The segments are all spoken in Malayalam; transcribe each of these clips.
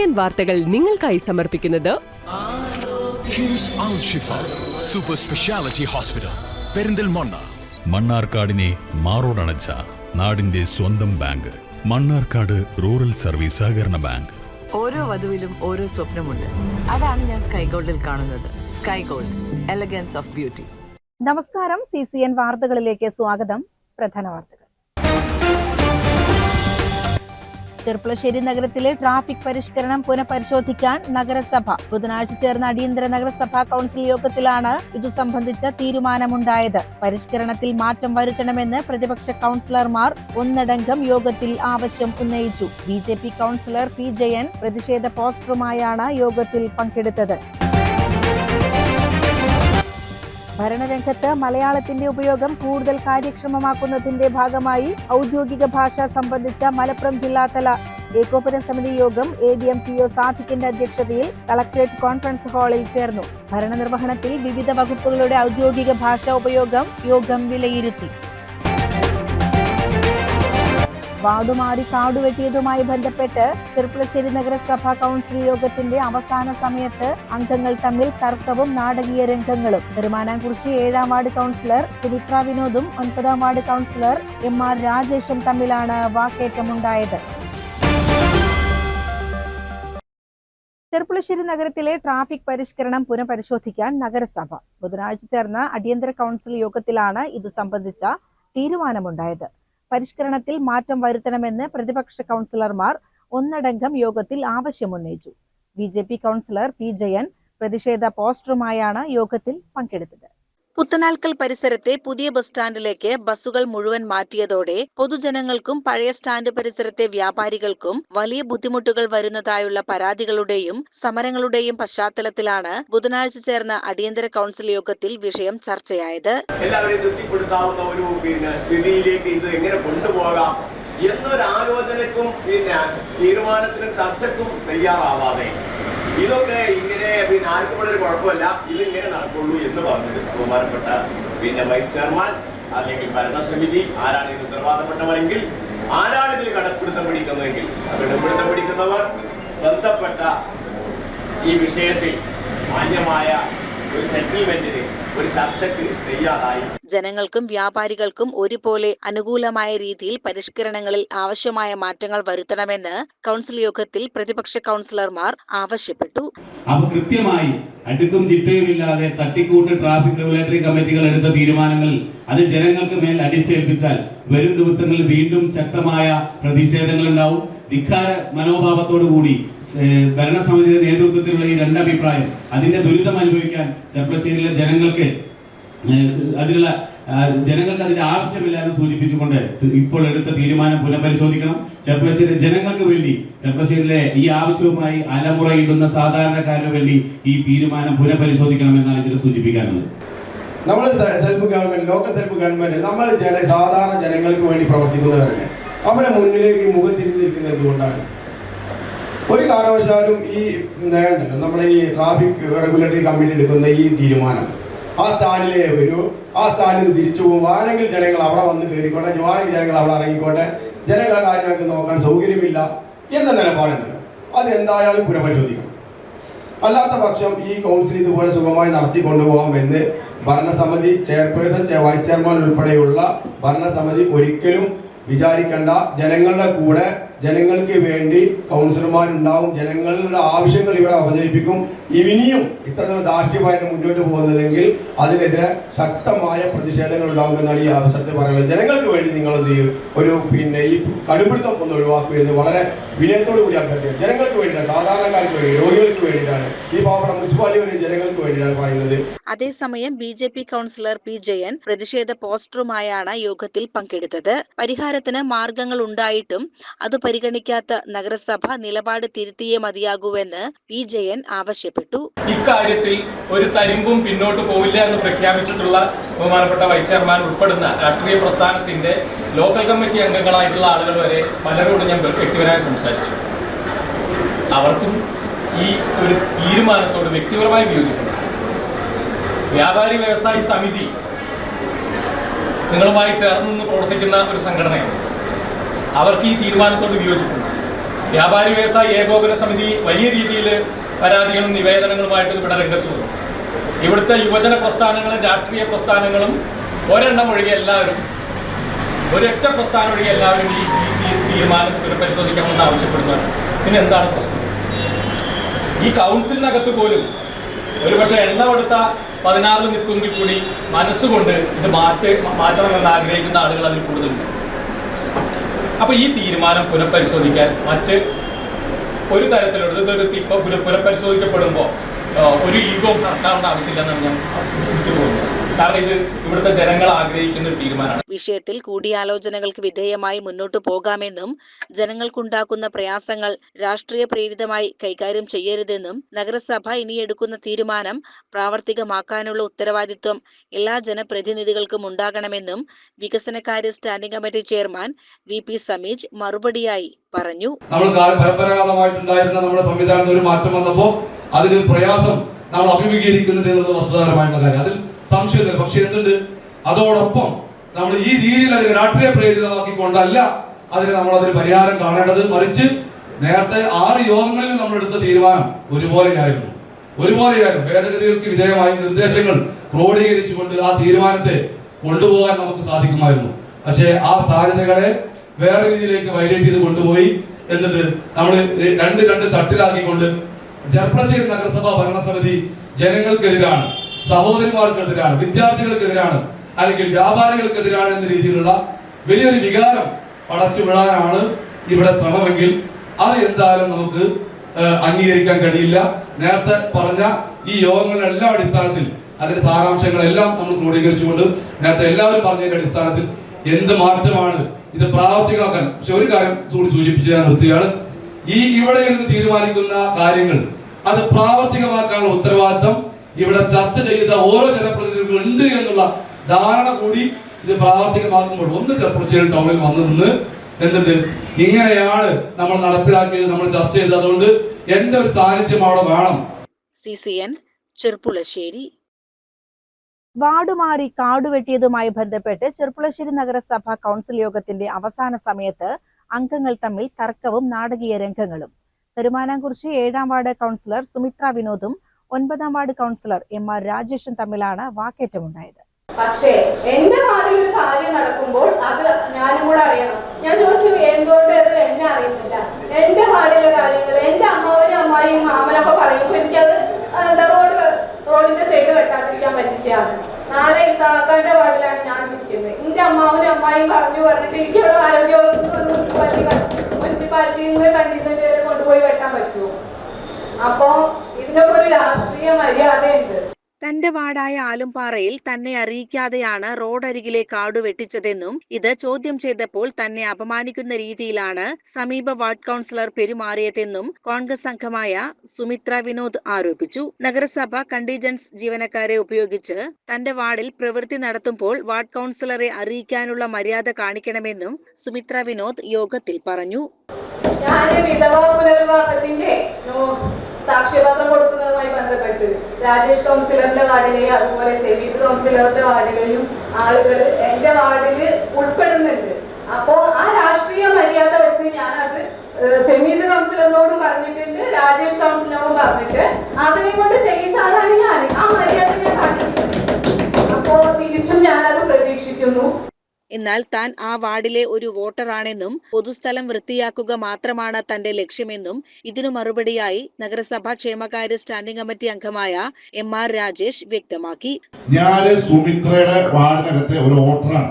CCN വാർത്തകൾ നിങ്ങൾക്കായി സമർപ്പിക്കുന്നത് കിംസ് അൽ ഷിഫ സൂപ്പർ സ്പെഷ്യാലിറ്റി ഹോസ്പിറ്റൽ പെരിന്തൽമണ്ണ. മണ്ണാർക്കാടിനെ മാറോടണച്ച നാടിന്റെ സ്വന്തം ബാങ്ക് മണ്ണാർക്കാട് റൂറൽ സർവീസ് സഹകരണ ബാങ്ക്. ഓരോ വധുവിലും ഓരോ സ്വപ്നമുണ്ട്. അതാണ് ഞാൻ സ്കൈ ഗോൾഡിൽ കാണുന്നത്. Sky gold, elegance of beauty. നമസ്കാരം, CCN വാർത്തകളിലേക്ക് സ്വാഗതം. പ്രധാന വാർത്തകൾ. ചെർപ്പുളശ്ശേരി നഗരത്തിലെ ട്രാഫിക് പരിഷ്കരണം പുനഃപരിശോധിക്കാൻ നഗരസഭ. ബുധനാഴ്ച ചേർന്ന അടിയന്തര നഗരസഭാ കൗൺസിൽ യോഗത്തിലാണ് ഇതു സംബന്ധിച്ച തീരുമാനമുണ്ടായത്. പരിഷ്കരണത്തിൽ മാറ്റം വരുത്തണമെന്ന് പ്രതിപക്ഷ കൗൺസിലർമാർ ഒന്നടങ്കം യോഗത്തിൽ ആവശ്യം ഉന്നയിച്ചു. BJP councillor P. ജയൻ പ്രതിഷേധ പോസ്റ്ററുമായാണ് യോഗത്തിൽ പങ്കെടുത്തത്. ഭരണരംഗത്ത് മലയാളത്തിന്റെ ഉപയോഗം കൂടുതൽ കാര്യക്ഷമമാക്കുന്നതിന്റെ ഭാഗമായി ഔദ്യോഗിക ഭാഷ സംബന്ധിച്ച മലപ്പുറം ജില്ലാതല ഏകോപന സമിതി യോഗം ADM-PO സാദിഖിന്റെ അധ്യക്ഷതയിൽ കളക്ടറേറ്റ് കോൺഫറൻസ് ഹാളിൽ ചേർന്നു. ഭരണനിർവഹണത്തിൽ വിവിധ വകുപ്പുകളുടെ ഔദ്യോഗിക ഭാഷാ ഉപയോഗം യോഗം വിലയിരുത്തി. വാർഡുമാറി കാടുവെട്ടിയതുമായി ബന്ധപ്പെട്ട് ചെർപ്പുളശ്ശേരി നഗരസഭാ കൗൺസിൽ യോഗത്തിന്റെ അവസാന സമയത്ത് അംഗങ്ങൾ തമ്മിൽ തർക്കവും നാടകീയ രംഗങ്ങളും. പെരുമാനാംകുറിശി 7ാം വാർഡ് കൗൺസിലർ സുമിത്ര വിനോദും 9ാം വാർഡ് കൗൺസിലർ MR രാജേഷും തമ്മിലാണ് വാക്കേറ്റമുണ്ടായത്. ചെർപ്പുളശ്ശേരി നഗരത്തിലെ ട്രാഫിക് പരിഷ്കരണം പുനഃപരിശോധിക്കാൻ നഗരസഭ. ബുധനാഴ്ച ചേർന്ന അടിയന്തര കൗൺസിൽ യോഗത്തിലാണ് ഇതു സംബന്ധിച്ച തീരുമാനമുണ്ടായത്. പരിഷ്കരണത്തിൽ മാറ്റം വരുത്തണമെന്ന് പ്രതിപക്ഷ കൗൺസിലർമാർ ഒന്നടങ്കം യോഗത്തിൽ ആവശ്യമുന്നയിച്ചു. BJP councillor P. ജയൻ പ്രതിഷേധ പോസ്റ്ററുമായാണ് യോഗത്തിൽ പങ്കെടുത്തത്. പുത്തനാൽക്കൽ പരിസരത്തെ പുതിയ ബസ് സ്റ്റാൻഡിലേക്ക് ബസ്സുകൾ മുഴുവൻ മാറ്റിയതോടെ പൊതുജനങ്ങൾക്കും പഴയ സ്റ്റാൻഡ് പരിസരത്തെ വ്യാപാരികൾക്കും വലിയ ബുദ്ധിമുട്ടുകൾ വരുന്നതായുള്ള പരാതികളുടെയും സമരങ്ങളുടെയും പശ്ചാത്തലത്തിലാണ് ബുധനാഴ്ച ചേർന്ന അടിയന്തര കൗൺസിൽ യോഗത്തിൽ വിഷയം ചർച്ചയായത്. എല്ലാവരെയും തൃപ്തിപ്പെടുത്താവുന്ന ഒരു സ്ഥിതിയിലേക്ക് ഇത് എങ്ങനെ കൊണ്ടുപോകാം എന്നൊരു ആലോചനക്കും തീരുമാനത്തിനും ചർച്ചക്കും തയ്യാറാവാതെ ഇതൊക്കെ ഇങ്ങനെ ആർക്കും കൂടെ ഒരു കുഴപ്പമില്ല, ഇതിങ്ങനെ നടക്കുള്ളൂ എന്ന് പറഞ്ഞത് ബഹുമാനപ്പെട്ട വൈസ് ചെയർമാൻ അല്ലെങ്കിൽ ഭരണസമിതി ആരാണ് ഇത് ഉത്തരവാദപ്പെട്ടവരെങ്കിൽ, ആരാണ് ഇതിൽ കടപ്പിടുത്തം പിടിക്കുന്നതെങ്കിൽ കടപ്പിടുത്തം പിടിക്കുന്നവർ ബന്ധപ്പെട്ട ഈ വിഷയത്തിൽ മാന്യമായ ഒരു സെറ്റിൽമെന്റിന് ഒരു ചർച്ചയ്ക്ക് തയ്യാറായി. ജനങ്ങൾക്കും വ്യാപാരികൾക്കും ഒരുപോലെ അനുകൂലമായ രീതിയിൽ പരിഷ്കരണങ്ങളിൽ ആവശ്യമായ മാറ്റങ്ങൾ വരുത്തണമെന്ന് കൗൺസിൽ യോഗത്തിൽ പ്രതിപക്ഷ കൗൺസിലർമാർ ആവശ്യപ്പെട്ടു. അവ കൃത്യമായി അടുക്കും ചിട്ടയുമില്ലാതെ തട്ടിക്കൂട്ട് ട്രാഫിക് റെഗുലേറ്ററി കമ്മിറ്റികൾ എടുത്ത തീരുമാനങ്ങൾ അത് ജനങ്ങൾക്ക് മേൽ അടിച്ചേൽപ്പിച്ചാൽ വരും ദിവസങ്ങളിൽ വീണ്ടും ശക്തമായ പ്രതിഷേധങ്ങൾ ഉണ്ടാവും. ധിക്കാര മനോഭാവത്തോടു കൂടി ഭരണസമിതിയുടെ നേതൃത്വത്തിലുള്ള ഈ രണ്ടഭിപ്രായം അതിന്റെ ദുരിതം അനുഭവിക്കാൻ ചെർപ്പുളശ്ശേരിയിലെ ജനങ്ങൾക്ക് അതിന്റെ ആവശ്യമില്ല എന്ന് സൂചിപ്പിച്ചുകൊണ്ട് ഇപ്പോൾ എടുത്ത തീരുമാനം പുനഃപരിശോധിക്കണം. ചെർപ്പുളശ്ശേരി ജനങ്ങൾക്ക് വേണ്ടി ചെർപ്പുളശ്ശേരിയിലെ ഈ ആവശ്യവുമായി അലമുറയിടുന്ന സാധാരണക്കാരന് വേണ്ടി ഈ തീരുമാനം പുനഃപരിശോധിക്കണമെന്നാണ് ഇതിൽ സൂചിപ്പിക്കാനുള്ളത്. നമ്മൾ self government, local self government, നമ്മൾ സാധാരണ ജനങ്ങൾക്ക് വേണ്ടി പ്രവർത്തിക്കുന്നവരല്ലേ. അവരെ മുന്നിലേക്ക് മുഖം തിരിഞ്ഞിരിക്കുന്നത് എന്തുകൊണ്ടാണ്? ഒരു കാരണവശാലും ഈ നേണ്ടല്ലോ നമ്മുടെ ഈ ട്രാഫിക് റെഗുലേറ്ററി കമ്മിറ്റി എടുക്കുന്ന ഈ തീരുമാനം ആ സ്റ്റാൻഡിലേ വരൂ, ആ സ്റ്റാൻഡിൽ നിന്ന് തിരിച്ചു പോകും. ആണെങ്കിൽ ജനങ്ങൾ അവിടെ വന്ന് കയറിക്കോട്ടെ, ജവാണെങ്കിൽ ജനങ്ങൾ അവിടെ ഇറങ്ങിക്കോട്ടെ, ജനങ്ങളെ കാര്യം ഞങ്ങൾക്ക് നോക്കാൻ സൗകര്യമില്ല എന്ന നിലപാടുണ്ടല്ലോ, അത് എന്തായാലും പുനഃപരിശോധിക്കണം. അല്ലാത്ത പക്ഷം ഈ കൗൺസിൽ ഇതുപോലെ സുഖമായി നടത്തിക്കൊണ്ടുപോകാം എന്ന് ഭരണസമിതി ചെയർപേഴ്സൺ, വൈസ് ചെയർമാൻ ഉൾപ്പെടെയുള്ള ഭരണസമിതി ഒരിക്കലും വിചാരിക്കേണ്ട. ജനങ്ങളുടെ കൂടെ ജനങ്ങൾക്ക് വേണ്ടി കൗൺസിലർമാരുണ്ടാവും, ജനങ്ങളുടെ ആവശ്യങ്ങൾ ഇവിടെ അവതരിപ്പിക്കും. ഇനിയും ഇത്തരത്തിലുള്ള ധാർഷ്ട്യമായിട്ട് മുന്നോട്ട് പോകുന്നതെങ്കിൽ അതിനെതിരെ ശക്തമായ പ്രതിഷേധങ്ങൾ ഉണ്ടാകുമെന്നാണ് ഈ അവസരത്തിൽ പറയുന്നത്. ജനങ്ങൾക്ക് വേണ്ടി നിങ്ങളൊന്ന് ഒരു ഈ കടുപിടുത്തം ഒന്ന് ഒഴിവാക്കുക എന്ന് വളരെ വിനയത്തോടു കൂടി അഭ്യർത്ഥിക്കുക. ജനങ്ങൾക്ക് വേണ്ടിയിട്ടാണ്, സാധാരണക്കാർക്ക് വേണ്ടി, രോഗികൾക്ക് വേണ്ടിയിട്ടാണ്, ഈ പാവപ്പെട്ട മുനിസിപ്പാലിറ്റി ജനങ്ങൾക്ക് വേണ്ടിയിട്ടാണ് പറയുന്നത്. അതേസമയം BJP കൗൺസിലർ P. ജയൻ പ്രതിഷേധ പോസ്റ്ററുമായാണ് യോഗത്തിൽ പങ്കെടുത്തത്. പരിഹാരത്തിന് മാർഗങ്ങൾ ഉണ്ടായിട്ടും അത് പരിഗണിക്കാത്ത നഗരസഭ നിലപാട് തിരുത്തിയേ മതിയാകൂവെന്ന് P. ജയൻ ആവശ്യപ്പെട്ടു. ഇക്കാര്യത്തിൽ ഒരു തരിമ്പും പിന്നോട്ട് പോവില്ല എന്ന് പ്രഖ്യാപിച്ചിട്ടുള്ള ബഹുമാനപ്പെട്ട വൈസ് ചെയർമാൻ ഉൾപ്പെടുന്ന രാഷ്ട്രീയ പ്രസ്ഥാനത്തിന്റെ ലോക്കൽ കമ്മിറ്റി അംഗങ്ങളായിട്ടുള്ള ആളുകൾ വരെ പലരോടും ഞാൻ വ്യക്തിപരമായി സംസാരിച്ചു. അവർക്കും ഈ ഒരു തീരുമാനത്തോട് വ്യക്തിപരമായി വിയോജിക്കുന്നു. വ്യാപാരി വ്യവസായി സമിതി നിങ്ങളുമായി ചേർന്ന് നിന്ന് പ്രവർത്തിക്കുന്ന ഒരു സംഘടനയാണ്. അവർക്ക് ഈ തീരുമാനത്തോട് വിയോജിക്കുന്നു. വ്യാപാരി വ്യവസായ ഏകോപന സമിതി വലിയ രീതിയിൽ പരാതികളും നിവേദനങ്ങളുമായിട്ട് ഇവിടെ രംഗത്ത് വന്നു. ഇവിടുത്തെ യുവജന പ്രസ്ഥാനങ്ങളും രാഷ്ട്രീയ പ്രസ്ഥാനങ്ങളും ഒരെണ്ണം ഒഴികെ എല്ലാവരും, ഒരൊറ്റ പ്രസ്ഥാനം ഒഴികെ എല്ലാവരും ഈ തീരുമാനം പുനഃപരിശോധിക്കണമെന്ന് ആവശ്യപ്പെടുന്നതാണ്. പിന്നെ എന്താണ് പ്രശ്നം? ഈ കൗൺസിലിനകത്ത് പോലും ഒരുപക്ഷെ എണ്ണമെടുത്ത 16 നിൽക്കുമെങ്കിൽ കൂടി മനസ്സുകൊണ്ട് ഇത് മാറ്റണമെന്ന് ആഗ്രഹിക്കുന്ന ആളുകൾ അതിൽ കൂടുതലുണ്ട്. അപ്പോൾ ഈ തീരുമാനം പുനഃപരിശോധിക്കാൻ മറ്റ് ഒരു തരത്തിലുള്ള പുനഃപരിശോധിക്കപ്പെടുമ്പോൾ ഒരു ഈഗോ നടത്താവേണ്ട ആവശ്യമില്ലെന്നാണ് ഞാൻ എനിക്ക് തോന്നുന്നത്. കാരണം ഇത് ഇവിടുത്തെ ജനങ്ങൾ ആഗ്രഹിക്കുന്ന ഒരു തീരുമാനമാണ്. വിഷയത്തിൽ കൂടിയാലോചനകൾക്ക് വിധേയമായി മുന്നോട്ടു പോകാമെന്നും ജനങ്ങൾക്കുണ്ടാക്കുന്ന പ്രയാസങ്ങൾ രാഷ്ട്രീയ പ്രേരിതമായി കൈകാര്യം ചെയ്യരുതെന്നും നഗരസഭ ഇനി എടുക്കുന്ന തീരുമാനം പ്രാവർത്തികമാക്കാനുള്ള ഉത്തരവാദിത്വം എല്ലാ ജനപ്രതിനിധികൾക്കും ഉണ്ടാകണമെന്നും വികസനകാര്യ standing committee chairman VP Sameej മറുപടിയായി പറഞ്ഞു. നമ്മൾ പരമ്പരാഗതമായിട്ടുണ്ടായിരുന്ന നമ്മുടെ സംവിധാനത്തിൽ ഒരു മാറ്റം വന്നപ്പോൾ അതിന് പ്രയാസം നമ്മൾ അഭിമുഖീകരിക്കുന്നുണ്ട് എന്നുള്ളത് വസ്തുതാപരമായിട്ടുള്ള കാര്യം, അതിൽ സംശയമില്ല. പക്ഷെ എന്തുണ്ട്, അതോടൊപ്പം നമ്മൾ ഈ രീതിയിൽ അതിനെ രാഷ്ട്രീയ പ്രേരിതമാക്കിക്കൊണ്ടല്ല അതിന് പരിഹാരം കാണേണ്ടത്. മറിച്ച് നേരത്തെ 6 യോഗങ്ങളിൽ നമ്മൾ എടുത്ത തീരുമാനം ഒരുപോലെയായിരുന്നു. ഭേദഗതികൾക്ക് വിധേയമായി നിർദ്ദേശങ്ങൾ ക്രോഡീകരിച്ചുകൊണ്ട് ആ തീരുമാനത്തെ കൊണ്ടുപോകാൻ നമുക്ക് സാധിക്കുമായിരുന്നു. പക്ഷേ ആ സാധ്യതകളെ വേറെ രീതിയിലേക്ക് വൈലേറ്റ് ചെയ്ത് കൊണ്ടുപോയി. എന്നിട്ട് നമ്മൾ രണ്ട് തട്ടിലാക്കിക്കൊണ്ട് ചെർപ്പളശ്ശേരി നഗരസഭാ ഭരണസമിതി ജനങ്ങൾക്കെതിരാണ്, സഹോദരിമാർക്കെതിരാണ്, വിദ്യാർത്ഥികൾക്കെതിരാണ്, അല്ലെങ്കിൽ വ്യാപാരികൾക്കെതിരാണ് എന്ന രീതിയിലുള്ള വലിയൊരു വികാരം പടച്ചു വിടാനാണ് ഇവിടെ ശ്രമമെങ്കിൽ അത് എന്തായാലും നമുക്ക് അംഗീകരിക്കാൻ കഴിയില്ല. നേരത്തെ പറഞ്ഞ ഈ യോഗങ്ങളുടെ എല്ലാ അടിസ്ഥാനത്തിൽ അതിന്റെ സാരാംശങ്ങളെല്ലാം നമ്മൾ ക്രോഡീകരിച്ചുകൊണ്ട് നേരത്തെ എല്ലാവരും പറഞ്ഞതിന്റെ അടിസ്ഥാനത്തിൽ എന്ത് മാറ്റമാണ് ഇത് പ്രാവർത്തികമാക്കാൻ. പക്ഷെ ഒരു കാര്യം കൂടി സൂചിപ്പിച്ച് ഞാൻ നിർത്തുകയാണ്. ഇവിടെ ഇരുന്ന് തീരുമാനിക്കുന്ന കാര്യങ്ങൾ അത് പ്രാവർത്തികമാക്കാനുള്ള ഉത്തരവാദിത്തം ഇവിടെ ചർച്ച ചെയ്ത ഓരോ ജനപ്രതിനിധികളും ഉണ്ട് എന്നുള്ള ധാരണ കൂടി ഇത് പ്രാവർത്തികമാക്കുമ്പോൾ ഒന്ന് ചെർപ്പളശ്ശേരി ടൗണിൽ വന്നു നിന്ന് എന്നിട്ട് ഇങ്ങനെയാണ് നമ്മൾ നടപ്പിലാക്കിയത്, നമ്മൾ ചർച്ച ചെയ്തത്, അതുകൊണ്ട് എന്റെ ഒരു സാന്നിധ്യം അവിടെ വേണം. CCN ചെർപ്പുളശ്ശേരി. വാർഡുമാറി കാടുവെട്ടിയതുമായി ബന്ധപ്പെട്ട് ചെർപ്പുളശ്ശേരി നഗരസഭ കൗൺസിൽ യോഗത്തിന്റെ അവസാന സമയത്ത് അംഗങ്ങൾ തമ്മിൽ തർക്കവും നാടകീയ രംഗങ്ങളും. പെരുമാനാംകുറിശി 7ാം വാർഡ് കൗൺസിലർ സുമിത്ര വിനോദും 9ാം വാർഡ് കൗൺസിലർ MR രാജേഷും തമ്മിലാണ് വാക്കേറ്റമുണ്ടായത്. പക്ഷേ എന്റെ വാർഡിൽ ഒരു കാര്യം നടക്കുമ്പോൾ അത് ഞാനും കൂടെ അറിയണം. ഞാൻ ചോദിച്ചു എന്തുകൊണ്ട് അത് എന്നെ അറിയുന്നില്ല. എന്റെ വാർഡിലെ കാര്യങ്ങൾ എന്റെ അമ്മാവനും അമ്മായിയും മാമനൊക്കെ പറയുമ്പോൾ എനിക്കത് റോഡിന്റെ സൈഡ് വെക്കാതിരിക്കാൻ പറ്റില്ല. നാളെ ഇസാഖാന്റെ വാർഡിലാണ് ഞാൻ ഇരിക്കുന്നത്. എന്റെ അമ്മാവനും അമ്മായിയും പറഞ്ഞിട്ട് എനിക്ക് ഇവിടെ ആരോഗ്യ മുനിസിപ്പാലിറ്റിയിൽ നിന്ന് കണ്ടീഷൻ്റെ വരെ കൊണ്ടുപോയി വെട്ടാൻ പറ്റുമോ? അപ്പോ ഇതിനൊക്കെ ഒരു രാഷ്ട്രീയ മര്യാദയുണ്ട്. തന്റെ വാർഡായ ആലുംപാറയിൽ തന്നെ അറിയിക്കാതെയാണ് റോഡരികിലെ കാട് വെട്ടിച്ചതെന്നും ഇത് ചോദ്യം ചെയ്തപ്പോൾ തന്നെ അപമാനിക്കുന്ന രീതിയിലാണ് സമീപ വാർഡ് കൗൺസിലർ പെരുമാറിയതെന്നും കോൺഗ്രസ് അംഗമായ സുമിത്ര വിനോദ് ആരോപിച്ചു. നഗരസഭ കണ്ടീജൻസ് ജീവനക്കാരെ ഉപയോഗിച്ച് തന്റെ വാർഡിൽ പ്രവൃത്തി നടത്തുമ്പോൾ വാർഡ് കൗൺസിലറെ അറിയിക്കാനുള്ള മര്യാദ കാണിക്കണമെന്നും സുമിത്ര വിനോദ് യോഗത്തിൽ പറഞ്ഞു. വിധവാ പുനർവിവാഹത്തിന്റെ സാക്ഷ്യപത്രം കൊടുക്കുന്നതുമായി ബന്ധപ്പെട്ട് രാജേഷ് കൗൺസിലറിന്റെ വാർഡിലെയും അതുപോലെ സെമീജ് കൗൺസിലറിന്റെ വാർഡിലെയും ആളുകൾ എന്റെ വാർഡില് ഉൾപ്പെടുന്നുണ്ട്. അപ്പോ ആ രാഷ്ട്രീയ മര്യാദ വെച്ച് ഞാനത് സെമീജ് കൗൺസിലറിനോടും പറഞ്ഞിട്ടുണ്ട്, രാജേഷ് കൗൺസിലറും പറഞ്ഞിട്ട് അതിനെ കൊണ്ട് ചെയ്യിച്ച ആളാണ് ഞാൻ. ആ മര്യാദ ഞാൻ കാണിക്കുന്നത്. അപ്പോ തിരിച്ചും ഞാനത് പ്രതീക്ഷിക്കുന്നു. എന്നാൽ താൻ ആ വാർഡിലെ ഒരു വോട്ടറാണെന്നും പൊതുസ്ഥലം വൃത്തിയാക്കുക മാത്രമാണ് തന്റെ ലക്ഷ്യമെന്നും ഇതിനു മറുപടിയായി നഗരസഭാ ക്ഷേമകാര്യ സ്റ്റാൻഡിംഗ് കമ്മിറ്റി അംഗമായ MR രാജേഷ് വ്യക്തമാക്കി. ഞാൻ സുമിത്രയുടെ വാർഡിനകത്തെ ഒരു വോട്ടറാണ്,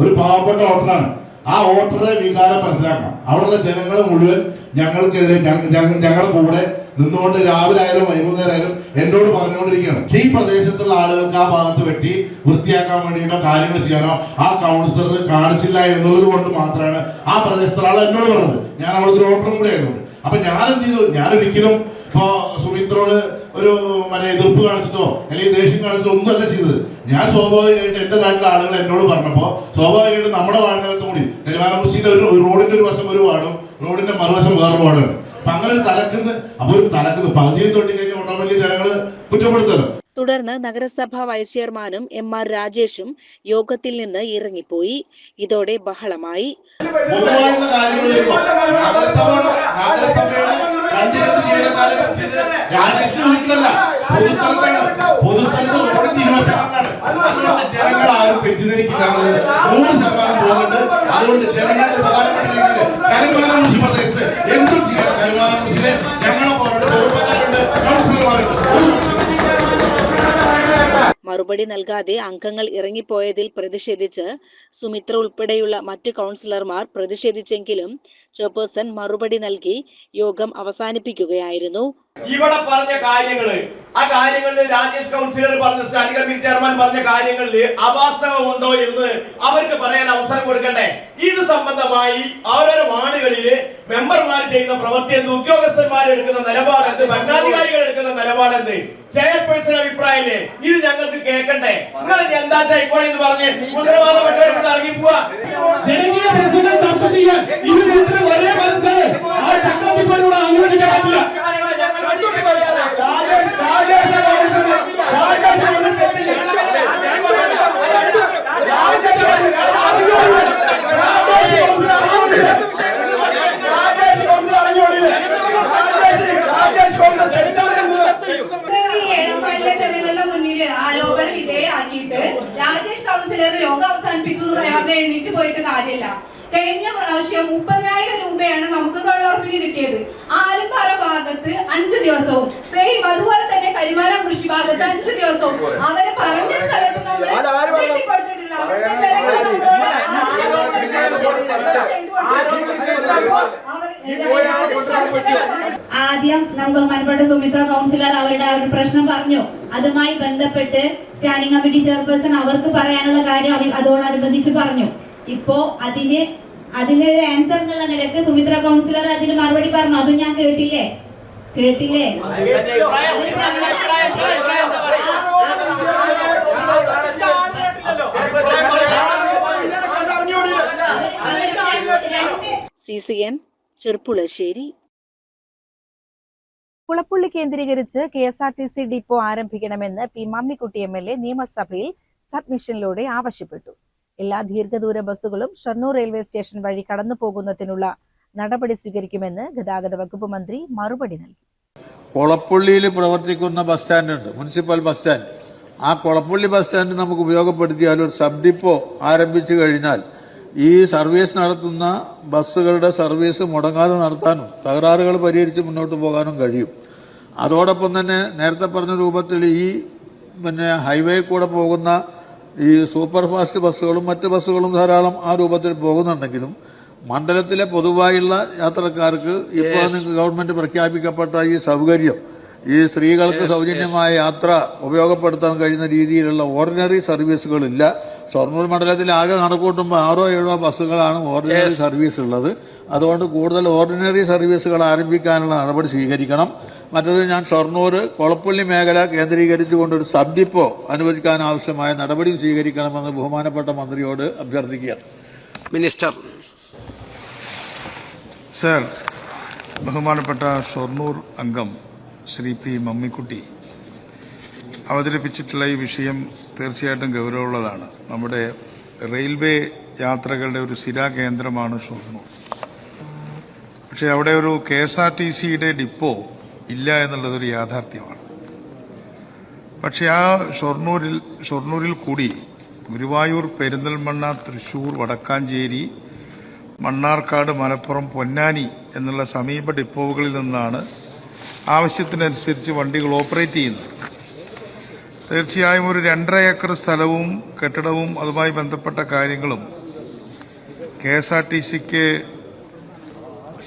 ഒരു പാവപ്പെട്ട വോട്ടറാണ്. ആ വോട്ടറെ വികാരം മനസ്സിലാക്കണം. അവിടെയുള്ള ജനങ്ങൾ മുഴുവൻ ഞങ്ങൾക്കെതിരെ ഞങ്ങളുടെ കൂടെ നിന്നുകൊണ്ട് രാവിലെ ആയാലും വൈകുന്നേരം ആയാലും എന്നോട് പറഞ്ഞുകൊണ്ടിരിക്കുകയാണ്. ഈ പ്രദേശത്തുള്ള ആളുകൾക്ക് ആ ഭാഗത്ത് വെട്ടി വൃത്തിയാക്കാൻ വേണ്ടിയിട്ടോ കാര്യങ്ങൾ ചെയ്യാനോ ആ കൗൺസിലർ കാണിച്ചില്ല എന്നുള്ളത് കൊണ്ട് മാത്രമാണ് ആ പ്രദേശത്തുള്ള ആൾ എന്നോട് പറഞ്ഞത്. ഞാൻ അവിടുത്തെ ഒരു വോട്ടറും കൂടെ ആയതുകൊണ്ട്. അപ്പൊ ഞാനെന്ത് ചെയ്തു? ഞാനൊരിക്കലും ഇപ്പോ സുമിത്രോട് ഒരു എതിർപ്പ് കാണിച്ചിട്ടോ അല്ലെങ്കിൽ ദേഷ്യം കാണിച്ചിട്ടോ ഒന്നുമല്ല ചെയ്തത്. ഞാൻ സ്വാഭാവികമായിട്ട് എന്റെ നാട്ടിലെ ആളുകൾ എന്നോട് പറഞ്ഞപ്പോ സ്വാഭാവികമായിട്ട് നമ്മുടെ വാർഡിനകത്തും കൂടി പെരുമാനാംകുറിശ്ശിയുടെ ഒരു റോഡിന്റെ ഒരു വശം ഒരു വാർഡും റോഡിന്റെ മറുവശം വേറൊരു വാർഡാണ്. അപ്പൊ അങ്ങനെ ഒരു തലക്കുന്ന് പകുതിയും തൊട്ടി കഴിഞ്ഞ ഓട്ടോമാറ്റിക് ജനങ്ങള് കുറ്റപ്പെടുത്തല്ലോ. തുടർന്ന് നഗരസഭാ വൈസ് ചെയർമാനും MR രാജേഷും യോഗത്തിൽ നിന്ന് ഇറങ്ങിപ്പോയി. ഇതോടെ ബഹളമായി. അതുകൊണ്ട് ജനങ്ങൾക്ക് ഉപകാരപ്പെട്ട രീതിയിൽ കരിമാനം കൃഷി പ്രദേശത്ത് എന്തും ചെയ്യാം. കരിമാനം കൃഷിയിലെ ഞങ്ങളെ പോലുള്ള ചെറുപ്പക്കാരുണ്ട്, കൗൺസിലർമാരുണ്ട്. മറുപടി നൽകാതെ അംഗങ്ങൾ ഇറങ്ങിപ്പോയതിൽ പ്രതിഷേധിച്ച് സുമിത്ര ഉൾപ്പെടെയുള്ള മറ്റ് കൗൺസിലർമാർ പ്രതിഷേധിച്ചെങ്കിലും ചെയർപേഴ്സൺ മറുപടി നൽകി യോഗം അവസാനിപ്പിക്കുകയായിരുന്നു. ഇവിടെ പറഞ്ഞ ആ കാര്യങ്ങളിൽ രാജേഷ് കൗൺസിലർ പറഞ്ഞ സ്റ്റാൻഡിംഗ് കമ്മിറ്റി ചെയർമാൻ പറഞ്ഞ കാര്യങ്ങളിൽ അവാസ്തവമുണ്ടോ എന്ന് അവർക്ക് പറയാൻ അവസരം കൊടുക്കണ്ടേ? ഇത് സംബന്ധമായി ഓരോരോ വാർഡുകളില് മെമ്പർമാർ ചെയ്യുന്ന പ്രവൃത്തി എന്ത്, ഉദ്യോഗസ്ഥന്മാർ എടുക്കുന്ന നിലപാടെന്ത്, ഭരണാധികാരികൾ എടുക്കുന്ന നിലപാടെന്ത്, ചെയർപേഴ്സൺ അഭിപ്രായമില്ലേ? ഇത് ഞങ്ങൾക്ക് കേൾക്കണ്ടേ? നിങ്ങൾ എന്താ ചൈക്കോളി എന്ന് പറഞ്ഞ് ഉത്തരവാദപ്പെട്ടവർക്ക് ഇറങ്ങി പോവാ. ജനകീയ പ്രശ്നങ്ങൾ ചർച്ച ചെയ്യാൻ ഒരേ മനസ്സാണ്. ആ ചക്രത്തിപ്പോലൂടെ അനുവദിക്കാൻ പറ്റില്ല. ആരോപണ വിധേയമാക്കിയിട്ട് രാജേഷ് കൗൺസിലർ യോഗം അവസാനിപ്പിച്ചു എന്ന് പറയാതെ എണീറ്റ് പോയിട്ട് കാര്യമില്ല. കഴിഞ്ഞ പ്രാവശ്യം 30,000 രൂപയാണ് നമുക്ക് തൊഴിലുറപ്പിന് കിട്ടിയത്. ആലമ്പാറ ഭാഗത്ത് 5 ദിവസവും, സെയിം അതുപോലെ തന്നെ കരിമാനം കൃഷി ഭാഗത്ത് 5 ദിവസവും അവരെ പറഞ്ഞ സ്ഥലത്ത് നമ്മൾ കൊടുത്തിട്ടില്ല. ആദ്യം നമുക്ക് ബഹുമാനപ്പെട്ട സുമിത്ര കൗൺസിലർ അവരുടെ ആ ഒരു പ്രശ്നം പറഞ്ഞു. അതുമായി ബന്ധപ്പെട്ട് സ്റ്റാൻഡിംഗ് കമ്മിറ്റി ചെയർപേഴ്സൺ അവർക്ക് പറയാനുള്ള കാര്യം അതോടനുബന്ധിച്ച് പറഞ്ഞു. ഇപ്പോ അതിനൊരു ആൻസർ എന്നുള്ള നിലക്ക് സുമിത്ര കൗൺസിലർ അതിന് മറുപടി പറഞ്ഞു. അതും ഞാൻ കേട്ടില്ലേ? CCN ചെർപ്പുളശ്ശേരി. കുളപ്പുള്ളി കേന്ദ്രീകരിച്ച് KSRTC ഡിപ്പോ ആരംഭിക്കണമെന്ന് P മമ്മിക്കുട്ടി MLA നിയമസഭയിൽ സബ്മിഷനിലൂടെ ആവശ്യപ്പെട്ടു. എല്ലാ ദീർഘദൂര ബസ്സുകളും ഷൊർണൂർ റെയിൽവേ സ്റ്റേഷൻ വഴി കടന്നു പോകുന്നതിനുള്ള നടപടി സ്വീകരിക്കുമെന്ന് ഗതാഗത വകുപ്പ് മന്ത്രി മറുപടി നൽകി. കൊളപ്പുള്ളിയിൽ പ്രവർത്തിക്കുന്ന ബസ് സ്റ്റാൻഡ് ഉണ്ട്, മുനിസിപ്പൽ ബസ് സ്റ്റാൻഡ്. ആ കൊളപ്പുള്ളി ബസ് സ്റ്റാൻഡ് നമുക്ക് ഉപയോഗപ്പെടുത്തിയാൽ ഒരു സബ് ഡിപ്പോ ആരംഭിച്ചു കഴിഞ്ഞാൽ ഈ സർവീസ് നടത്തുന്ന ബസ്സുകളുടെ സർവീസ് മുടങ്ങാതെ നടത്താനും തകരാറുകൾ പരിഹരിച്ച് മുന്നോട്ട് പോകാനും കഴിയും. അതോടൊപ്പം തന്നെ നേരത്തെ പറഞ്ഞ രൂപത്തിൽ ഈ ഹൈവേ കൂടെ പോകുന്ന ഈ സൂപ്പർ ഫാസ്റ്റ് ബസ്സുകളും മറ്റ് ബസ്സുകളും ധാരാളം ആ രൂപത്തിൽ പോകുന്നുണ്ടെങ്കിലും മണ്ഡലത്തിലെ പൊതുവായുള്ള യാത്രക്കാർക്ക് ഇപ്പോൾ ഗവൺമെന്റ് പ്രഖ്യാപിക്കപ്പെട്ട ഈ സൗകര്യം, ഈ സ്ത്രീകൾക്ക് സൗജന്യമായ യാത്ര ഉപയോഗപ്പെടുത്താൻ കഴിയുന്ന രീതിയിലുള്ള ഓർഡിനറി സർവീസുകളില്ല. ഷൊർണൂർ മണ്ഡലത്തിൽ ആകെ കണക്കൂട്ടുമ്പോൾ 6-7 ബസ്സുകളാണ് ഓർഡിനറി സർവീസ് ഉള്ളത്. അതുകൊണ്ട് കൂടുതൽ ഓർഡിനറി സർവീസുകൾ ആരംഭിക്കാനുള്ള നടപടി സ്വീകരിക്കണം. മറ്റത് ഞാൻ ഷൊർണൂർ കൊളപ്പുള്ളി മേഖല കേന്ദ്രീകരിച്ചുകൊണ്ടൊരു സബ് ഡിപ്പോ അനുവദിക്കാൻ ആവശ്യമായ നടപടി സ്വീകരിക്കണമെന്ന് ബഹുമാനപ്പെട്ട മന്ത്രിയോട് അഭ്യർത്ഥിക്കുകയാണ്. മിനിസ്റ്റർ. സർ, ബഹുമാനപ്പെട്ട ഷൊർണൂർ അംഗം ശ്രീ P മമ്മിക്കുട്ടി അവതരിപ്പിച്ചിട്ടുള്ള ഈ വിഷയം തീർച്ചയായിട്ടും ഗൗരവമുള്ളതാണ്. നമ്മുടെ റെയിൽവേ യാത്രകളുടെ ഒരു സ്ഥിരാകേന്ദ്രമാണ് ഷൊർണൂർ. പക്ഷേ അവിടെ ഒരു KSRTCയുടെ ഡിപ്പോ ഇല്ല എന്നുള്ളതൊരു യാഥാർത്ഥ്യമാണ്. പക്ഷേ ആ ഷൊർണൂരിൽ കൂടി ഗുരുവായൂർ, പെരിന്തൽമണ്ണ, തൃശൂർ, വടക്കാഞ്ചേരി, മണ്ണാർക്കാട്, മലപ്പുറം, പൊന്നാനി എന്നുള്ള സമീപ ഡിപ്പോകളിൽ നിന്നാണ് ആവശ്യത്തിനനുസരിച്ച് വണ്ടികൾ ഓപ്പറേറ്റ് ചെയ്യുന്നത്. തീർച്ചയായും ഒരു 2.5 ഏക്കർ സ്ഥലവും കെട്ടിടവും അതുമായി ബന്ധപ്പെട്ട കാര്യങ്ങളും KSRTCക്ക്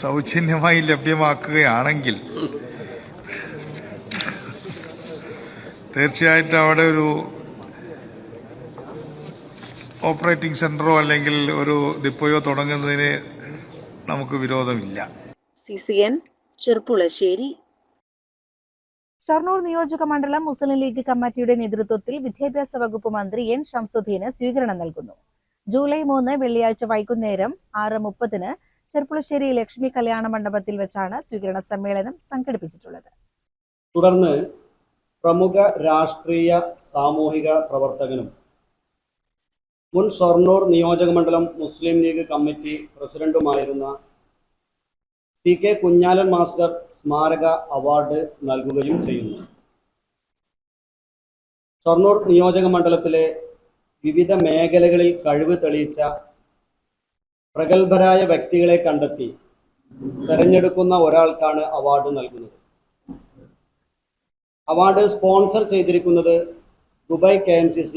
സൗജന്യമായി ലഭ്യമാക്കുകയാണെങ്കിൽ തീർച്ചയായിട്ടും അവിടെ ഒരു ഓപ്പറേറ്റിംഗ് സെന്ററോ അല്ലെങ്കിൽ ഒരു ഡിപ്പോയോ തുടങ്ങുന്നതിന് നമുക്ക് വിരോധമില്ല. CCN ചെർപ്പുളശ്ശേരി. ഷൊർണൂർ നിയോജക മണ്ഡലം മുസ്ലിം ലീഗ് കമ്മിറ്റിയുടെ നേതൃത്വത്തിൽ വിദ്യാഭ്യാസ വകുപ്പ് മന്ത്രി N ഷംസുദ്ദീന് സ്വീകരണം നൽകുന്നു. ജൂലൈ 3 വെള്ളിയാഴ്ച വൈകുന്നേരം 6:30 ചെർപ്പുളശ്ശേരി ലക്ഷ്മി കല്യാണ മണ്ഡപത്തിൽ വെച്ചാണ് സ്വീകരണ സമ്മേളനം സംഘടിപ്പിച്ചിട്ടുള്ളത്. തുടർന്ന് പ്രമുഖ രാഷ്ട്രീയ സാമൂഹിക പ്രവർത്തകനും മുൻ ഷൊർണൂർ നിയോജകമണ്ഡലം മുസ്ലിം ലീഗ് കമ്മിറ്റി പ്രസിഡന്റുമായിരുന്ന CK കുഞ്ഞാലൻ മാസ്റ്റർ സ്മാരക അവാർഡ് നൽകുകയും ചെയ്യുന്നു. ഷൊർണൂർ നിയോജകമണ്ഡലത്തിലെ വിവിധ മേഖലകളിൽ കഴിവ് തെളിയിച്ച പ്രഗത്ഭരായ വ്യക്തികളെ കണ്ടെത്തി തെരഞ്ഞെടുക്കുന്ന ഒരാൾക്കാണ് അവാർഡ് നൽകുന്നത്. അവാർഡ് സ്പോൺസർ ചെയ്തിരിക്കുന്നത് ദുബായ് KMCC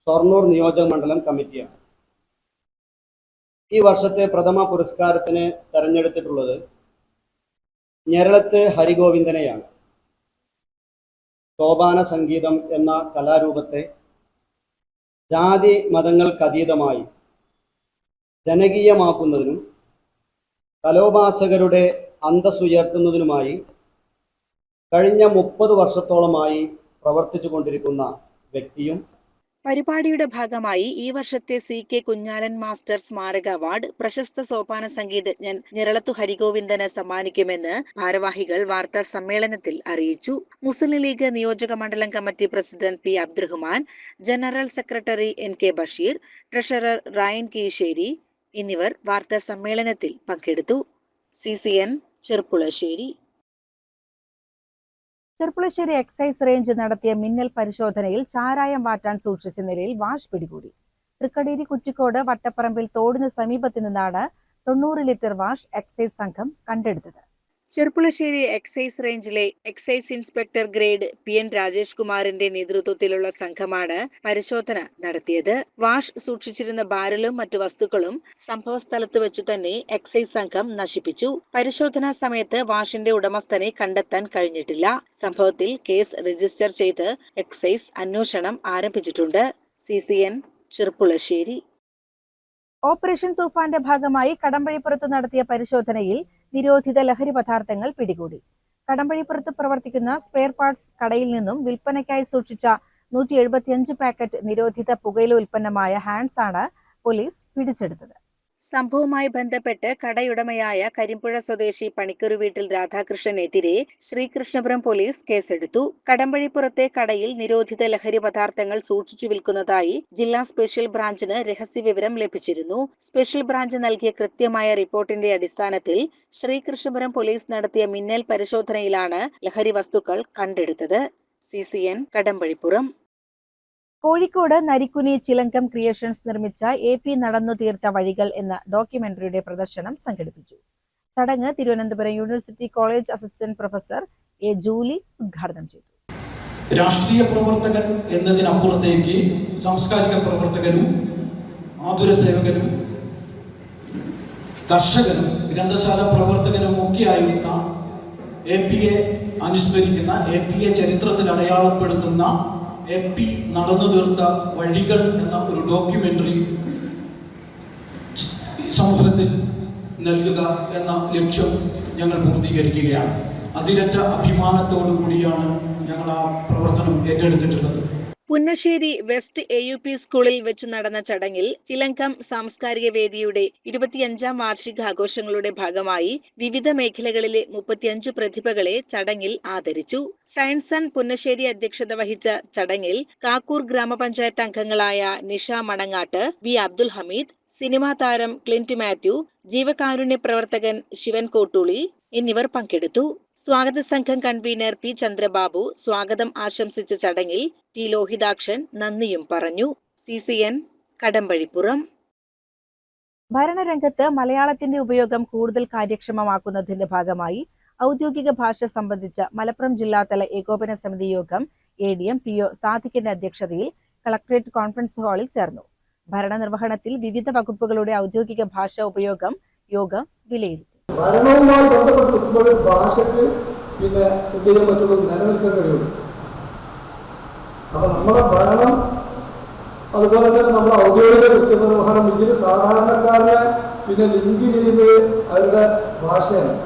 ഷൊർണൂർ നിയോജകമണ്ഡലം കമ്മിറ്റിയാണ്. ഈ വർഷത്തെ പ്രഥമ പുരസ്കാരത്തിന് തെരഞ്ഞെടുത്തിട്ടുള്ളത് ഞെരളത്ത് ഹരിഗോവിന്ദനെയാണ്. സോപാന സംഗീതം എന്ന കലാരൂപത്തെ ജാതി മതങ്ങൾക്കതീതമായി ജനകീയമാക്കുന്നതിനും കലോപാസകരുടെ അന്തസ്സുയർത്തുന്നതിനുമായി കഴിഞ്ഞ 30 വർഷത്തോളമായി പ്രവർത്തിച്ചു കൊണ്ടിരിക്കുന്ന വ്യക്തിയും. പരിപാടിയുടെ ഭാഗമായി ഈ വർഷത്തെ CK കുഞ്ഞാലൻ മാസ്റ്റർ സ്മാരക അവാർഡ് പ്രശസ്ത സോപാന സംഗീതജ്ഞൻ ഞെരളത്തു ഹരിഗോവിന്ദന് സമ്മാനിക്കുമെന്ന് ഭാരവാഹികൾ വാർത്താ സമ്മേളനത്തിൽ അറിയിച്ചു. മുസ്ലിം ലീഗ് നിയോജക മണ്ഡലം committee president P. Abdurahman, general secretary NK Basheer, treasurer Rayan Keesseri എന്നിവർ വാർത്താ സമ്മേളനത്തിൽ പങ്കെടുത്തു. CCN Cherpulassery. Cherpulassery excise range നടത്തിയ മിന്നൽ പരിശോധനയിൽ ചാരായം വാറ്റാൻ സൂക്ഷിച്ച നിലയിൽ വാഷ് പിടികൂടി. തൃക്കടീരി കുറ്റിക്കോട് വട്ടപ്പറമ്പിൽ തോടിന് സമീപത്തു നിന്നാണ് 90 ലിറ്റർ വാഷ് എക്സൈസ് സംഘം കണ്ടെടുത്തത്. ചെർപ്പുളശ്ശേരി എക്സൈസ് റേഞ്ചിലെ excise inspector grade PN Rajesh കുമാറിന്റെ നേതൃത്വത്തിലുള്ള സംഘമാണ് പരിശോധന നടത്തിയത്. വാഷ് സൂക്ഷിച്ചിരുന്ന ബാരലും മറ്റു വസ്തുക്കളും സംഭവ സ്ഥലത്ത് വെച്ചു തന്നെ എക്സൈസ് സംഘം നശിപ്പിച്ചു. പരിശോധനാ സമയത്ത് വാഷിന്റെ ഉടമസ്ഥനെ കണ്ടെത്താൻ കഴിഞ്ഞിട്ടില്ല. സംഭവത്തിൽ കേസ് രജിസ്റ്റർ ചെയ്ത് എക്സൈസ് അന്വേഷണം ആരംഭിച്ചിട്ടുണ്ട്. CCN ചെർപ്പുളശ്ശേരി. ഓപ്പറേഷൻ തൂഫാന്റെ ഭാഗമായി കടമ്പഴിപ്പുറത്ത് നടത്തിയ പരിശോധനയിൽ നിരോധിത ലഹരി പദാർത്ഥങ്ങൾ പിടികൂടി. കടമ്പഴിപ്പുറത്ത് പ്രവർത്തിക്കുന്ന സ്പെയർ പാർട്സ് കടയിൽ നിന്നും വിൽപ്പനയ്ക്കായി സൂക്ഷിച്ച 175 പാക്കറ്റ് നിരോധിത പുകയില ഉൽപ്പന്നമായ ഹാൻഡ്സ് ആണ് പോലീസ് പിടിച്ചെടുത്തത്. സംഭവവുമായി ബന്ധപ്പെട്ട് കടയുടമയായ കരിമ്പുഴ സ്വദേശി പണിക്കരു വീട്ടിൽ രാധാകൃഷ്ണനെതിരെ ശ്രീകൃഷ്ണപുരം പോലീസ് കേസെടുത്തു. കടമ്പഴിപ്പുറത്തെ കടയിൽ നിരോധിത ലഹരി പദാർത്ഥങ്ങൾ സൂക്ഷിച്ചു വിൽക്കുന്നതായി ജില്ലാ സ്പെഷ്യൽ ബ്രാഞ്ചിന് രഹസ്യവിവരം ലഭിച്ചിരുന്നു. സ്പെഷ്യൽ ബ്രാഞ്ച് നൽകിയ കൃത്യമായ റിപ്പോർട്ടിന്റെ അടിസ്ഥാനത്തിൽ ശ്രീകൃഷ്ണപുരം പോലീസ് നടത്തിയ മിന്നൽ പരിശോധനയിലാണ് ലഹരി വസ്തുക്കൾ കണ്ടെടുത്തത്. CCN കടമ്പഴിപ്പുറം. കോഴിക്കോട് നരിക്കുനി ചിലങ്കം ക്രിയേഷൻസ് നിർമ്മിച്ച AP നടന്നു തീർത്ത വഴികൾ എന്ന ഡോക്യുമെന്ററിയുടെ പ്രദർശനം സംഘടിപ്പിച്ചു. ചടങ്ങ് Thiruvananthapuram university college assistant professor A. Julie ഉദ്ഘാടനം ചെയ്തു. രാഷ്ട്രീയ പ്രവർത്തകൻ എന്നതിനപ്പുറത്തേക്ക് സാംസ്കാരിക പ്രവർത്തകനും ആതുര സേവകനും കർഷകനും ഗ്രന്ഥശാല പ്രവർത്തകനും ഒക്കെയായിരുന്ന AP-യെ അനുസ്മരിക്കുന്ന, AP-യെ ചരിത്രത്തിൽ അടയാളപ്പെടുത്തുന്ന AP നടന്നു തീർത്ത വഴികൾ എന്ന ഒരു ഡോക്യുമെന്ററി സമൂഹത്തിൽ നൽകുക എന്ന ലക്ഷ്യം ഞങ്ങൾ പൂർത്തീകരിക്കുകയാണ്. അതിരറ്റ അഭിമാനത്തോടു കൂടിയാണ് ഞങ്ങൾ ആ പ്രവർത്തനം ഏറ്റെടുത്തിട്ടുള്ളത്. പുന്നശ്ശേരി വെസ്റ്റ് AUP സ്കൂളിൽ വെച്ചു നടന്ന ചടങ്ങിൽ ചിലങ്കം സാംസ്കാരിക വേദിയുടെ 25ാം വാർഷികാഘോഷങ്ങളുടെ ഭാഗമായി വിവിധ മേഖലകളിലെ 35 പ്രതിഭകളെ ചടങ്ങിൽ ആദരിച്ചു. സയൻസ് ആൻഡ് പുന്നശ്ശേരി അധ്യക്ഷത വഹിച്ച ചടങ്ങിൽ കാക്കൂർ ഗ്രാമപഞ്ചായത്ത് അംഗങ്ങളായ നിഷ മണങ്ങാട്ട്, V. അബ്ദുൽ ഹമീദ്, സിനിമാ താരം ക്ലിന്റ് മാത്യു, ജീവകാരുണ്യ പ്രവർത്തകൻ ശിവൻ കോട്ടൂളി എന്നിവർ പങ്കെടുത്തു. സ്വാഗത സംഘം കൺവീനർ P. ചന്ദ്രബാബു സ്വാഗതം ആശംസിച്ച ചടങ്ങിൽ T. ലോഹിതാക്ഷൻ നന്ദിയും പറഞ്ഞു. CCN കടമ്പഴിപ്പുറം. ഭരണരംഗത്ത് മലയാളത്തിന്റെ ഉപയോഗം കൂടുതൽ കാര്യക്ഷമമാക്കുന്നതിന്റെ ഭാഗമായി ഔദ്യോഗിക ഭാഷ സംബന്ധിച്ച മലപ്പുറം ജില്ലാതല ഏകോപന സമിതി യോഗം ADM PO സാദിഖിന്റെ അധ്യക്ഷതയിൽ കളക്ടറേറ്റ് കോൺഫറൻസ് ഹാളിൽ ചേർന്നു. ഭരണനിർവഹണത്തിൽ വിവിധ വകുപ്പുകളുടെ ഔദ്യോഗിക ഭാഷ ഉപയോഗം യോഗം വിലയിരുത്തി. ഭരണവുമായി ബന്ധപ്പെട്ട് നിൽക്കുമ്പോൾ ഭാഷയ്ക്ക് എന്ത് ചെയ്യാൻ പറ്റുള്ളൂ, നിലനിൽക്കാൻ കഴിയുള്ളൂ. അപ്പൊ നമ്മുടെ ഭരണം, അതുപോലെ തന്നെ നമ്മുടെ ഔദ്യോഗിക കൃത്യനിർവഹണം, ഇതിൽ സാധാരണക്കാരനെ ലിങ്ക് ചെയ്യുന്നത് അവരുടെ ഭാഷയാണ്.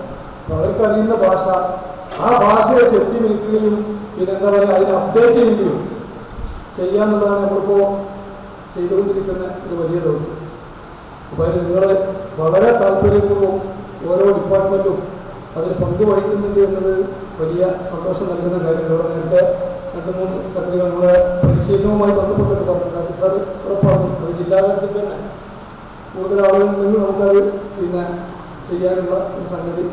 അവർക്കറിയുന്ന ഭാഷ, ആ ഭാഷയെ ചെത്തി നിൽക്കുകയും എന്താ പറയുക, അതിനെ അപ്ഡേറ്റ് ചെയ്യുകയും ചെയ്യാന്നുള്ളതാണ് നമ്മളിപ്പോൾ ചെയ്തുകൊണ്ടിരിക്കുന്ന ഒരു വലിയ ദൗത്യം. അപ്പോൾ അതിന് നിങ്ങൾ വളരെ താല്പര്യപൂർവ്വം ഓരോ ഡിപ്പാർട്ട്മെൻറ്റും അതിൽ പങ്കുവഹിക്കുന്നുണ്ട് എന്നത് വലിയ സന്തോഷം നൽകുന്ന കാര്യം. നേരത്തെ 2-3 സംഗതികൾ നമ്മുടെ പരിശീലനവുമായി ബന്ധപ്പെട്ടിട്ട് പറഞ്ഞു. സാർ ഉറപ്പാണ് ഒരു ജില്ലാ തലത്തിൽ തന്നെ കൂടുതൽ ആളുകളിൽ നിന്ന് നമുക്കത് ചെയ്യാനുള്ള ഒരു സംഗതി.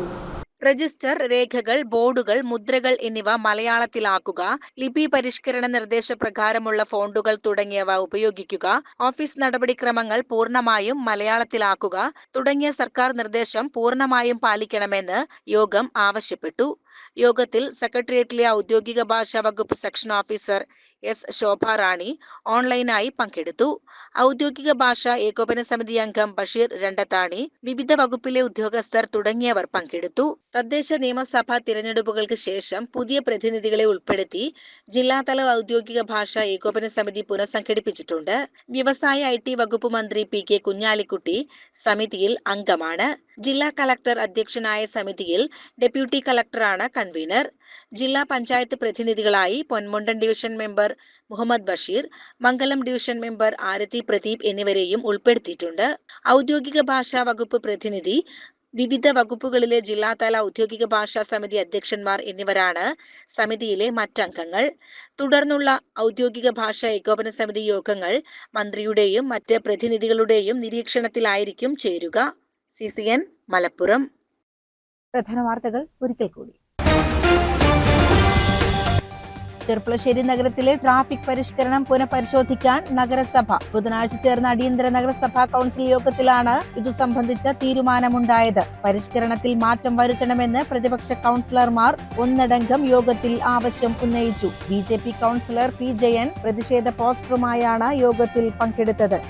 രജിസ്റ്റർ, രേഖകൾ, ബോർഡുകൾ, മുദ്രകൾ എന്നിവ മലയാളത്തിലാക്കുക, ലിപി പരിഷ്കരണ നിർദ്ദേശപ്രകാരമുള്ള ഫോണ്ടുകൾ തുടങ്ങിയവ ഉപയോഗിക്കുക, ഓഫീസ് നടപടിക്രമങ്ങൾ പൂർണ്ണമായും മലയാളത്തിലാക്കുക തുടങ്ങിയ സർക്കാർ നിർദ്ദേശം പൂർണ്ണമായും പാലിക്കണമെന്ന് യോഗം ആവശ്യപ്പെട്ടു. യോഗത്തിൽ സെക്രട്ടേറിയറ്റിലെ ഔദ്യോഗിക ഭാഷാ വകുപ്പ് സെക്ഷൻ ഓഫീസർ എസ് ശോഭ റാണി ഓൺലൈനായി പങ്കെടുത്തു. ഔദ്യോഗിക ഭാഷാ ഏകോപന സമിതി അംഗം ബഷീർ രണ്ടത്താണി, വിവിധ വകുപ്പിലെ ഉദ്യോഗസ്ഥർ തുടങ്ങിയവർ പങ്കെടുത്തു. തദ്ദേശ നിയമസഭാ തിരഞ്ഞെടുപ്പുകൾക്ക് ശേഷം പുതിയ പ്രതിനിധികളെ ഉൾപ്പെടുത്തി ജില്ലാതല ഔദ്യോഗിക ഭാഷാ ഏകോപന സമിതി പുനഃസംഘടിപ്പിച്ചിട്ടുണ്ട്. വ്യവസായ IT വകുപ്പ് മന്ത്രി PK കുഞ്ഞാലിക്കുട്ടി സമിതിയിൽ അംഗമാണ്. ജില്ലാ കളക്ടർ അധ്യക്ഷനായ സമിതിയിൽ ഡെപ്യൂട്ടി കളക്ടറാണ് കൺവീനർ. ജില്ലാ പഞ്ചായത്ത് പ്രതിനിധികളായി Ponmundan division member Muhammad Basheer, Mangalam division member Arathi Pradeep എന്നിവരെയും ഉൾപ്പെടുത്തിയിട്ടുണ്ട്. ഔദ്യോഗിക ഭാഷാ വകുപ്പ് പ്രതിനിധി, വിവിധ വകുപ്പുകളിലെ ജില്ലാതല ഔദ്യോഗിക ഭാഷാ സമിതി അധ്യക്ഷന്മാർ എന്നിവരാണ് സമിതിയിലെ മറ്റംഗങ്ങൾ. തുടർന്നുള്ള ഔദ്യോഗിക ഭാഷാ ഏകോപന സമിതി യോഗങ്ങൾ മന്ത്രിയുടെയും മറ്റ് പ്രതിനിധികളുടെയും നിരീക്ഷണത്തിലായിരിക്കും ചേരുക. CCN മലപ്പുറം. പ്രധാന വാർത്തകൾ ഒരിക്കൽ കൂടി. ചെർപ്പുളശ്ശേരി നഗരത്തിലെ ട്രാഫിക് പരിഷ്കരണം പുനഃപരിശോധിക്കാൻ നഗരസഭ. ബുധനാഴ്ച ചേർന്ന അടിയന്തര നഗരസഭാ കൗൺസിൽ യോഗത്തിലാണ് ഇതു സംബന്ധിച്ച തീരുമാനമുണ്ടായത്. പരിഷ്കരണത്തിൽ മാറ്റം വരുത്തണമെന്ന് പ്രതിപക്ഷ കൗൺസിലർമാർ ഒന്നടങ്കം യോഗത്തിൽ ആവശ്യം ഉന്നയിച്ചു. BJP councillor P. ജയൻ പ്രതിഷേധ പോസ്റ്ററുമായാണ് യോഗത്തിൽ പങ്കെടുത്തത്.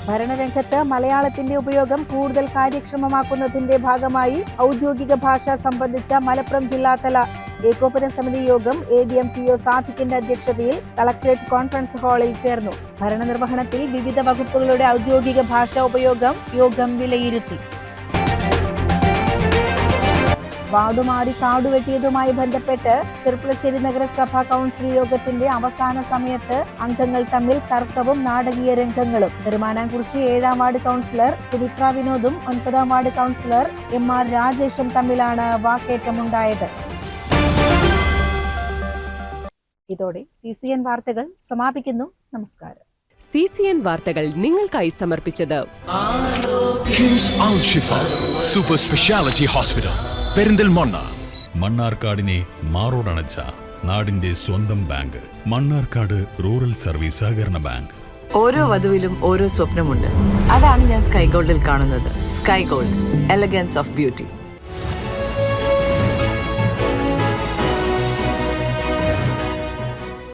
ഭരണരംഗത്ത് മലയാളത്തിന്റെ ഉപയോഗം കൂടുതൽ കാര്യക്ഷമമാക്കുന്നതിന്റെ ഭാഗമായി ഔദ്യോഗിക ഭാഷ സംബന്ധിച്ച മലപ്പുറം ജില്ലാതല ഏകോപന സമിതി യോഗം ADM-PO സാദിഖിന്റെ അധ്യക്ഷതയിൽ കളക്ടറേറ്റ് കോൺഫറൻസ് ഹാളിൽ ചേർന്നു. ഭരണനിർവഹണത്തിൽ വിവിധ വകുപ്പുകളുടെ ഔദ്യോഗിക ഭാഷാ ഉപയോഗം യോഗം വിലയിരുത്തി. വാർഡുമാറി കാടുവെട്ടിയതുമായി ബന്ധപ്പെട്ട് ചെർപ്പുളശ്ശേരി നഗരസഭാ കൗൺസിൽ യോഗത്തിന്റെ അവസാന സമയത്ത് അംഗങ്ങൾ തമ്മിൽ തർക്കവും നാടകീയ രംഗങ്ങളും. പെരുമാനാംകുറിശി 7ാം വാർഡ് കൗൺസിലർ സുമിത്ര വിനോദും 9ാം വാർഡ് കൗൺസിലർ MR രാജേഷും തമ്മിലാണ് വാക്കേറ്റമുണ്ടായത്. ഇതോടെ CCN വാർത്തകൾ സമാപിക്കുന്നു. നമസ്കാരം. CCN വാർത്തകൾ നിങ്ങൾക്കായി സമർപ്പിച്ചത് കിംസ് അൽ ഷിഫ സൂപ്പർ സ്പെഷ്യാലിറ്റി ഹോസ്പിറ്റൽ പെരിന്തൽമണ്ണ. മണ്ണാർക്കാടിനെ മാറോടണച്ച നാടിന്റെ സ്വന്തം ബാങ്ക് മണ്ണാർക്കാട് റൂറൽ സർവീസ് സഹകരണ ബാങ്ക്. ഓരോ വധുവിലും ഓരോ സ്വപ്നമുണ്ട്. അതാണ് ഞാൻ സ്കൈ ഗോൾഡിൽ കാണുന്നത്. Sky gold, elegance of beauty.